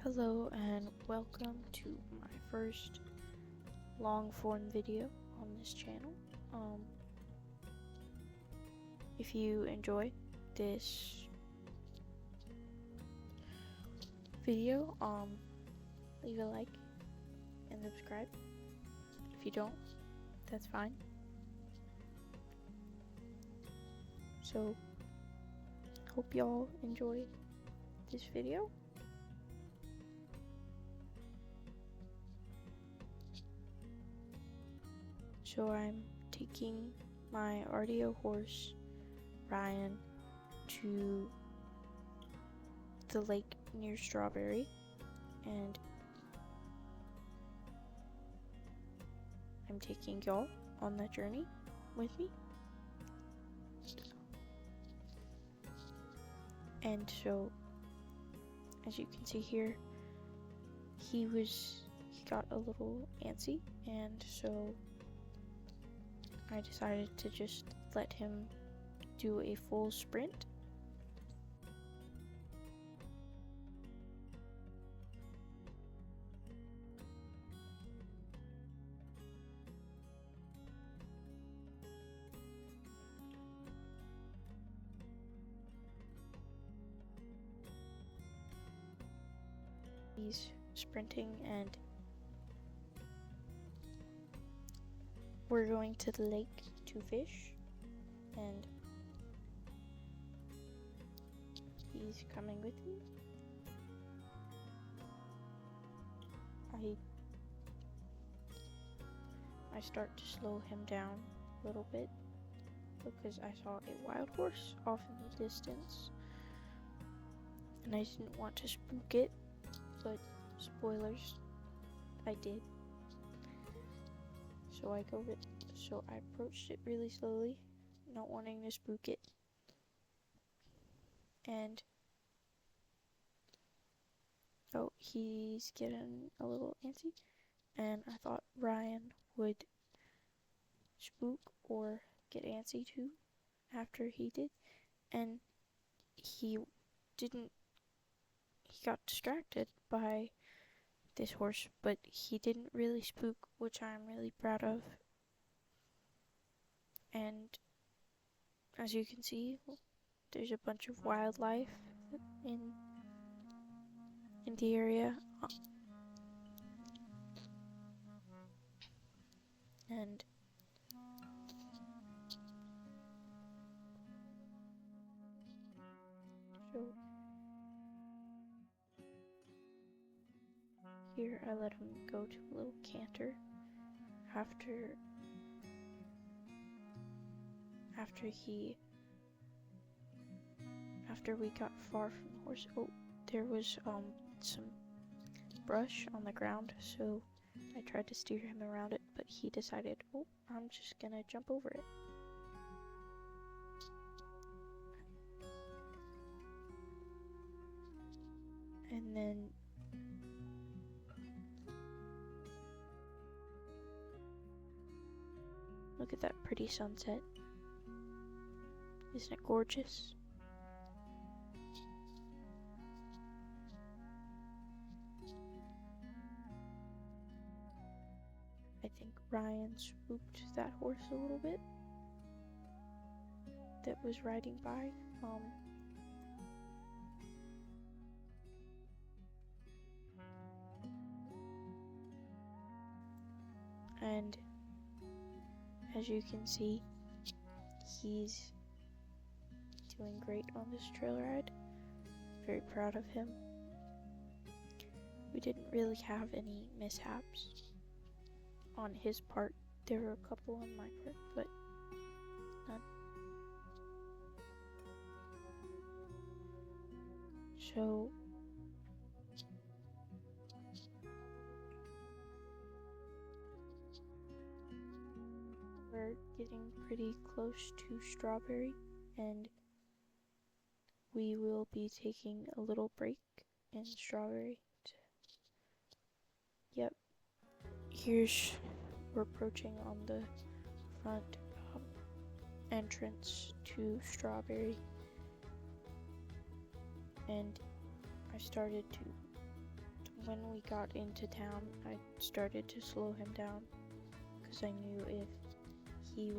Hello and welcome to my first long form video on this channel. If you enjoy this video, leave a like and subscribe. If you don't, that's fine. So, hope y'all enjoy this video. So I'm taking my RDO horse, Ryan, to the lake near Strawberry, and I'm taking y'all on that journey with me. And so, as you can see here, he got a little antsy, and so I decided to just let him do a full sprint. He's sprinting and we're going to the lake to fish, and he's coming with me. I start to slow him down a little bit because I saw a wild horse off in the distance and I didn't want to spook it, but spoilers, I did. So I approached it really slowly, not wanting to spook it. And he's getting a little antsy, and I thought Ryan would spook or get antsy too after he did, and he didn't. He got distracted by this horse, but he didn't really spook, which I'm really proud of. And as you can see, there's a bunch of wildlife in the area, and so here I let him go to a little canter after we got far from the horse. There was some brush on the ground, so I tried to steer him around it, but he decided, I'm just gonna jump over it. And then look at that pretty sunset. Isn't it gorgeous? I think Ryan spooked that horse a little bit that was riding by. And as you can see, he's doing great on this trail ride. Very proud of him. We didn't really have any mishaps on his part. There were a couple on my part, but none. So we're getting pretty close to Strawberry, and we will be taking a little break in Strawberry. Yep, we're approaching on the front entrance to Strawberry, and I started to when we got into town, I started to slow him down because I knew if he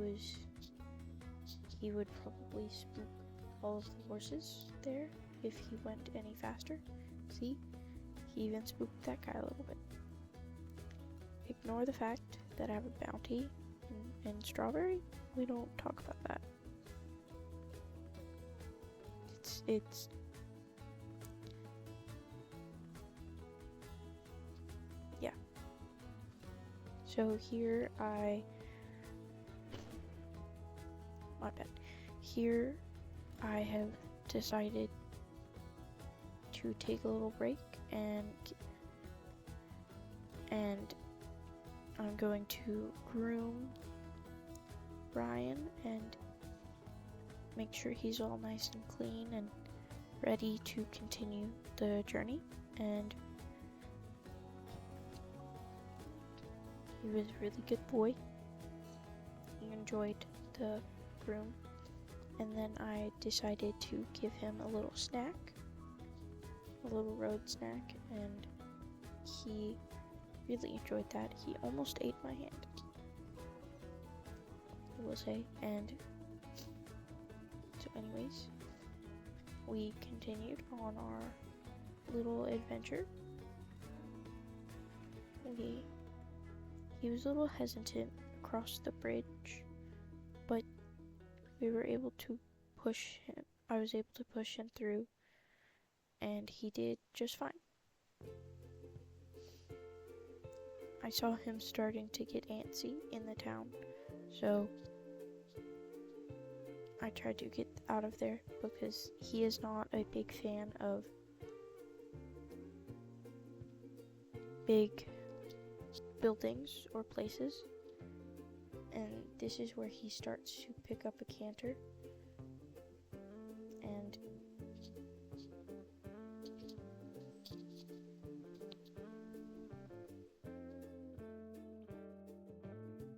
would probably spook all of the horses there if he went any faster. See, he even spooked that guy a little bit. Ignore the fact that I have a bounty in Strawberry. We don't talk about that. It's yeah. So here my bad. Here I have decided to take a little break and I'm going to groom Ryan and make sure he's all nice and clean and ready to continue the journey. And he was a really good boy. He enjoyed the groom. And then I decided to give him a little snack, a little road snack, and he really enjoyed that. He almost ate my hand, I will say. And so anyways, we continued on our little adventure. He was a little hesitant across the bridge, but we were able to push him. I was able to push him through, and he did just fine. I saw him starting to get antsy in the town, so I tried to get out of there because he is not a big fan of big buildings or places. And this is where he starts to pick up a canter. And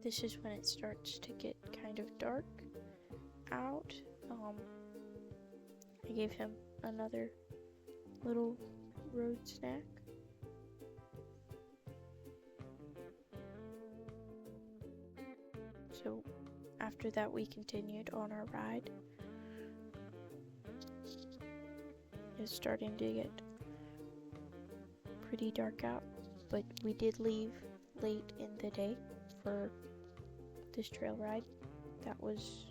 this is when it starts to get kind of dark out. I gave him another little road snack. So after that, we continued on our ride. It's starting to get pretty dark out, but we did leave late in the day for this trail ride. That was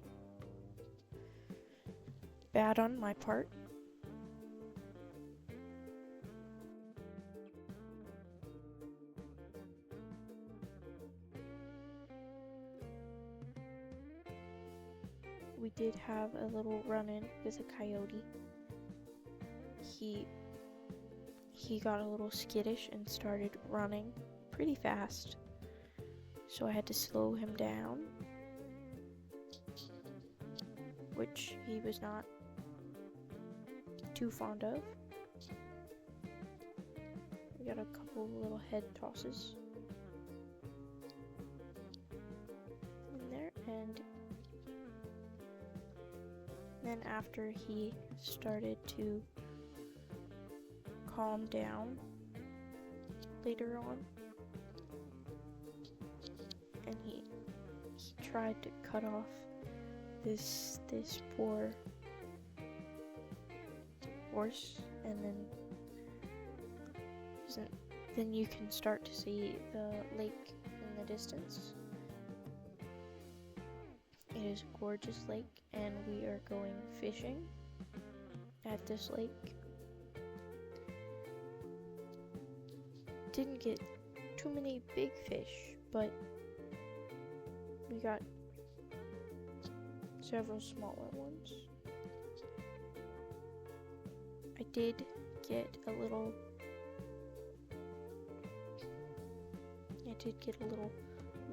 bad on my part. We did have a little run-in with a coyote. He got a little skittish and started running pretty fast, so I had to slow him down, which he was not too fond of. We got a couple of little head tosses in there, and then after he started to calm down later on, and he tried to cut off this poor horse, and then you can start to see the lake in the distance. It is a gorgeous lake, and we are going fishing at this lake. Didn't get too many big fish, but we got several smaller ones. I did get a little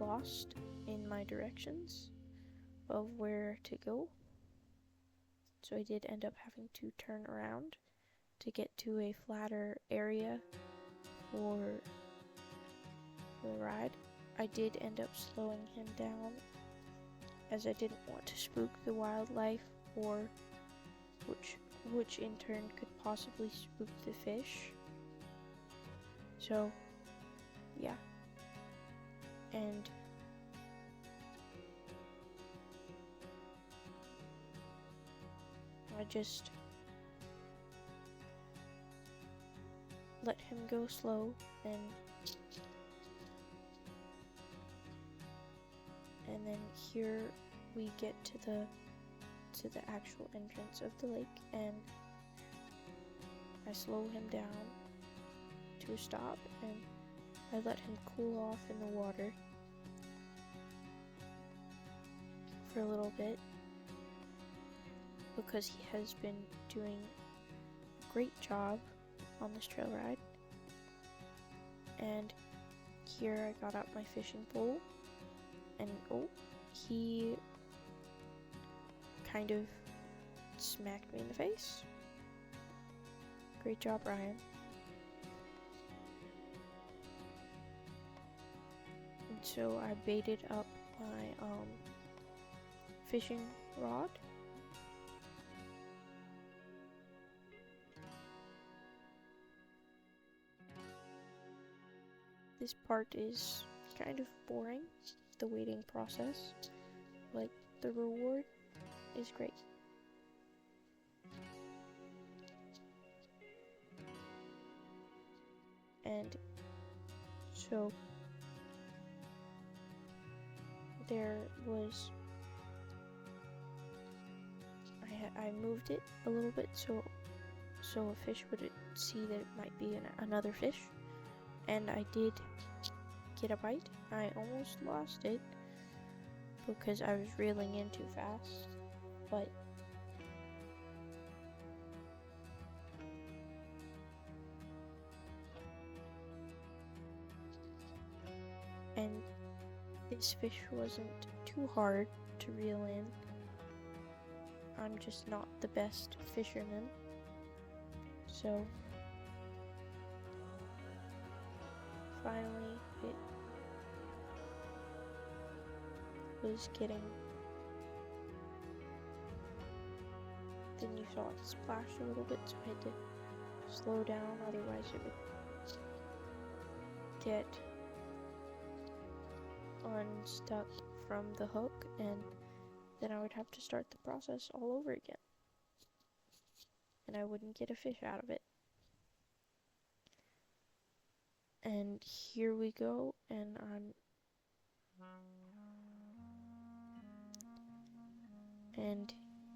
lost in my directions of where to go, so I did end up having to turn around to get to a flatter area for the ride. I did end up slowing him down as I didn't want to spook the wildlife, or which in turn could possibly spook the fish. So, yeah. And I just let him go slow, and then here we get to the actual entrance of the lake, and I slow him down to a stop, and I let him cool off in the water for a little bit because he has been doing a great job on this trail ride. And here I got out my fishing pole, and he kind of smacked me in the face. Great job, Ryan. And so I baited up my fishing rod. This part is kind of boring, the waiting process, but the reward is great. And so there was, I moved it a little bit so a fish would see that it might be another fish, and I did get a bite. I almost lost it because I was reeling in too fast, but and this fish wasn't too hard to reel in. I'm just not the best fisherman. So finally it was getting, then you saw it splash a little bit, so I had to slow down, otherwise it would get unstuck from the hook, and then I would have to start the process all over again, and I wouldn't get a fish out of it. And here we go, and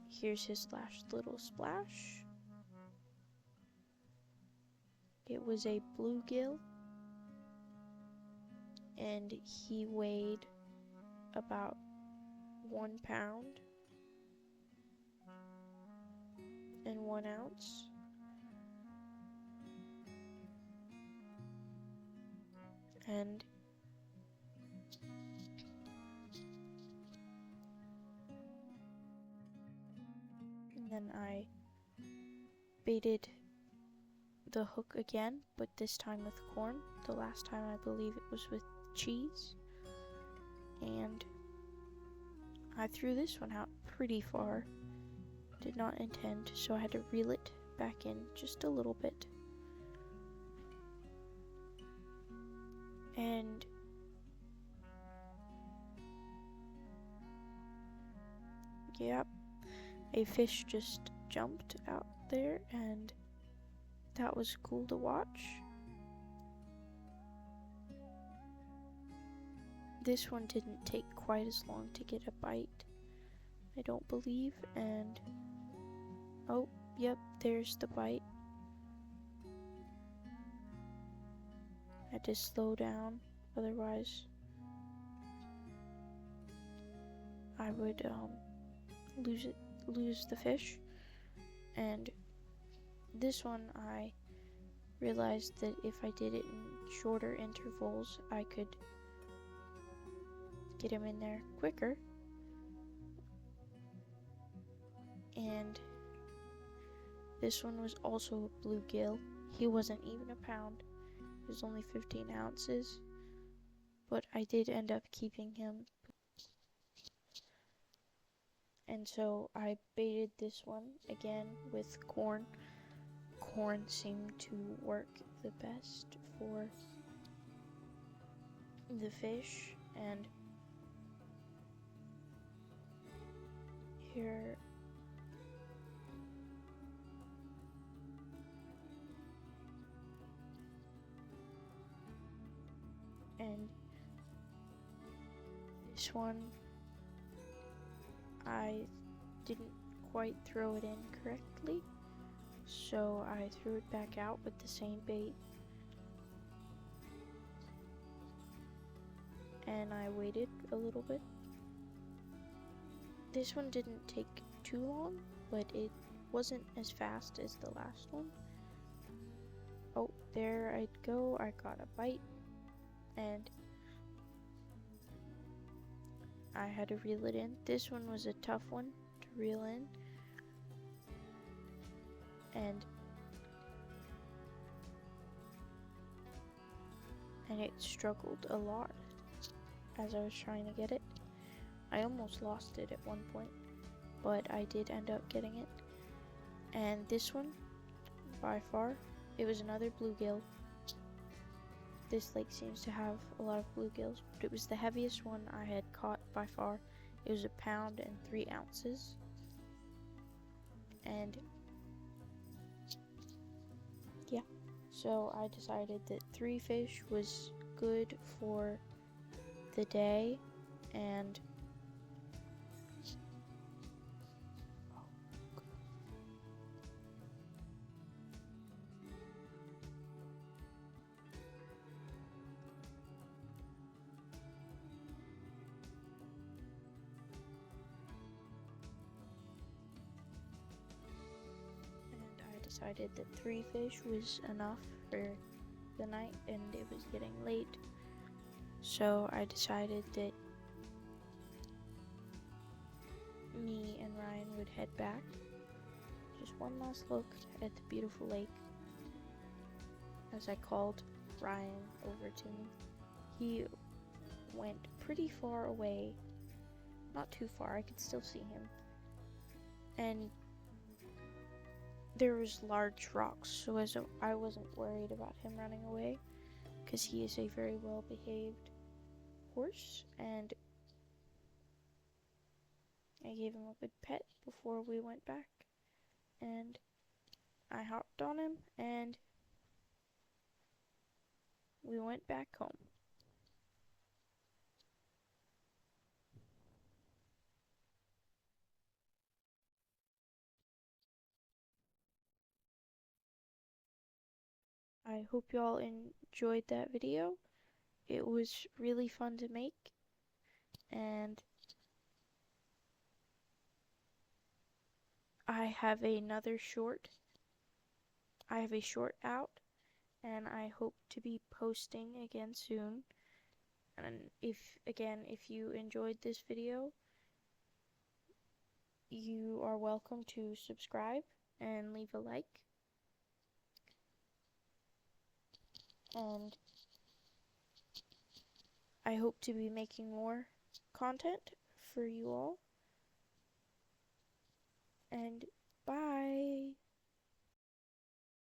here's his last little splash. It was a bluegill, and he weighed about 1 pound and 1 ounce. And then I baited the hook again, but this time with corn. The last time I believe it was with cheese. And I threw this one out pretty far. Did not intend, so I had to reel it back in just a little bit. And yep, a fish just jumped out there, and that was cool to watch. This one didn't take quite as long to get a bite, I don't believe, and oh, yep, there's the bite. I had to slow down, otherwise I would lose the fish. And this one I realized that if I did it in shorter intervals, I could get him in there quicker. And this one was also a bluegill. He wasn't even a pound. It was only 15 ounces. But I did end up keeping him. And so I baited this one again with corn. horns seem to work the best for the fish, and here and this one I didn't quite throw it in correctly, so I threw it back out with the same bait, and I waited a little bit. This one didn't take too long, but it wasn't as fast as the last one. Oh, there I'd go. I got a bite, and I had to reel it in. This one was a tough one to reel in, and it struggled a lot as I was trying to get it. I almost lost it at one point, but I did end up getting it. And this one, by far, it was another bluegill. This lake seems to have a lot of bluegills, but it was the heaviest one I had caught by far. It was 1 pound and 3 ounces. And yeah, so I decided that 3 fish was good for the day, and decided that 3 fish was enough for the night, and it was getting late, so I decided that me and Ryan would head back. Just one last look at the beautiful lake as I called Ryan over to me. He went pretty far away, not too far, I could still see him, and there was large rocks, so I wasn't worried about him running away, because he is a very well behaved horse, and I gave him a good pet before we went back, and I hopped on him, and we went back home. I hope y'all enjoyed that video. It was really fun to make, and I have a short out, and I hope to be posting again soon. And if you enjoyed this video, you are welcome to subscribe and leave a like. And I hope to be making more content for you all. And bye!